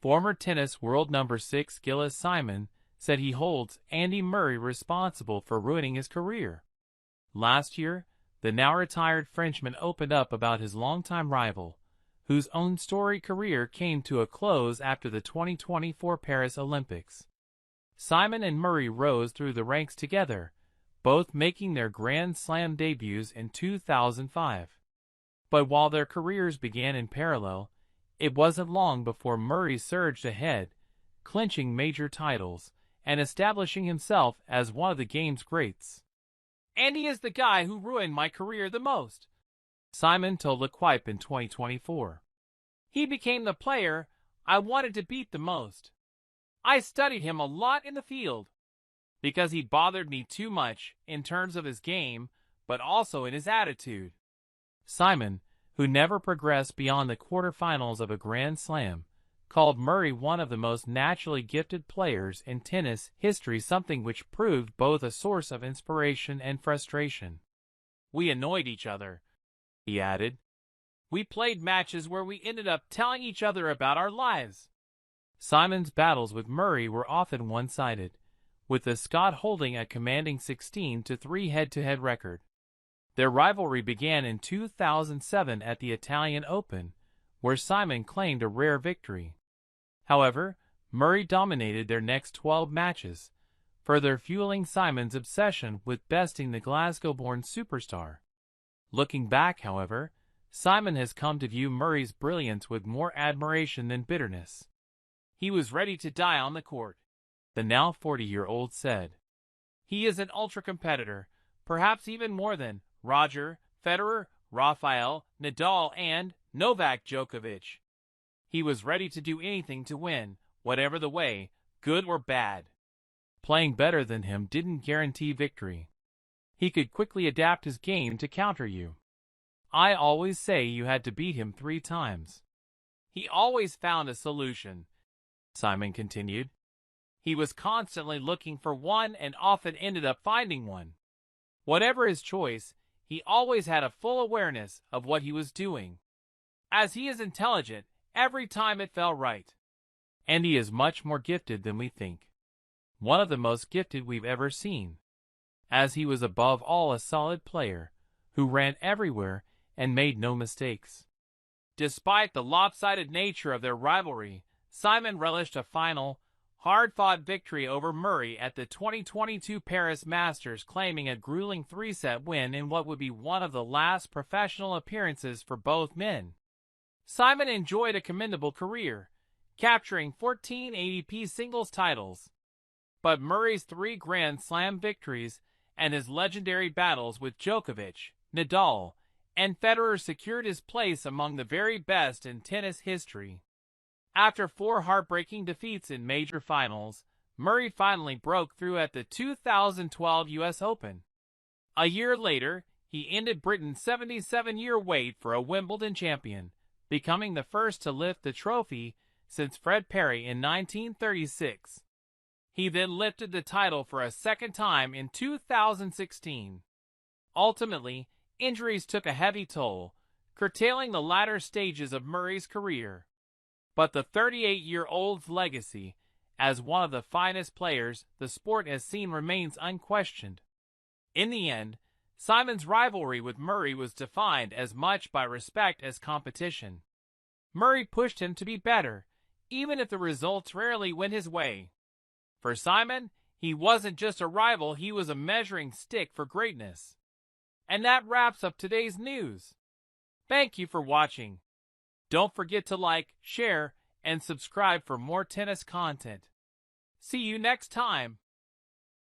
Former tennis world number 6 Gilles Simon said he holds Andy Murray responsible for ruining his career. Last year, the now-retired Frenchman opened up about his longtime rival, whose own storied career came to a close after the 2024 Paris Olympics. Simon and Murray rose through the ranks together, both making their Grand Slam debuts in 2005. But while their careers began in parallel, it wasn't long before Murray surged ahead, clinching major titles and establishing himself as one of the game's greats. "Andy is the guy who ruined my career the most," Simon told L'Equipe in 2024. "He became the player I wanted to beat the most. I studied him a lot in the field, because he bothered me too much in terms of his game, but also in his attitude." Simon, who never progressed beyond the quarterfinals of a Grand Slam, called Murray one of the most naturally gifted players in tennis history, something which proved both a source of inspiration and frustration. "We annoyed each other," he added. "We played matches where we ended up telling each other about our lives." Simon's battles with Murray were often one-sided, with the Scot holding a commanding 16-3 head-to-head record. Their rivalry began in 2007 at the Italian Open, where Simon claimed a rare victory. However, Murray dominated their next 12 matches, further fueling Simon's obsession with besting the Glasgow-born superstar. Looking back, however, Simon has come to view Murray's brilliance with more admiration than bitterness. "He was ready to die on the court," the now 40-year-old said. "He is an ultra-competitor, perhaps even more than Roger, Federer, Rafael, Nadal, and Novak Djokovic. He was ready to do anything to win, whatever the way, good or bad." Playing better than him didn't guarantee victory. He could quickly adapt his game to counter you. "I always say you had to beat him 3 times. He always found a solution," Simon continued. "He was constantly looking for one and often ended up finding one. Whatever his choice, he always had a full awareness of what he was doing. As he is intelligent, every time it felt right. And he is much more gifted than we think. One of the most gifted we've ever seen. As he was above all a solid player, who ran everywhere and made no mistakes." Despite the lopsided nature of their rivalry, Simon relished a final, hard-fought victory over Murray at the 2022 Paris Masters, claiming a grueling 3-set win in what would be one of the last professional appearances for both men. Simon enjoyed a commendable career, capturing 14 ATP singles titles. But Murray's 3 Grand Slam victories and his legendary battles with Djokovic, Nadal, and Federer secured his place among the very best in tennis history. After 4 heartbreaking defeats in major finals, Murray finally broke through at the 2012 U.S. Open. A year later, he ended Britain's 77-year wait for a Wimbledon champion, becoming the first to lift the trophy since Fred Perry in 1936. He then lifted the title for a second time in 2016. Ultimately, injuries took a heavy toll, curtailing the latter stages of Murray's career. But the 38-year-old's legacy, as one of the finest players the sport has seen, remains unquestioned. In the end, Simon's rivalry with Murray was defined as much by respect as competition. Murray pushed him to be better, even if the results rarely went his way. For Simon, he wasn't just a rival, he was a measuring stick for greatness. And that wraps up today's news. Thank you for watching. Don't forget to like, share, and subscribe for more tennis content. See you next time.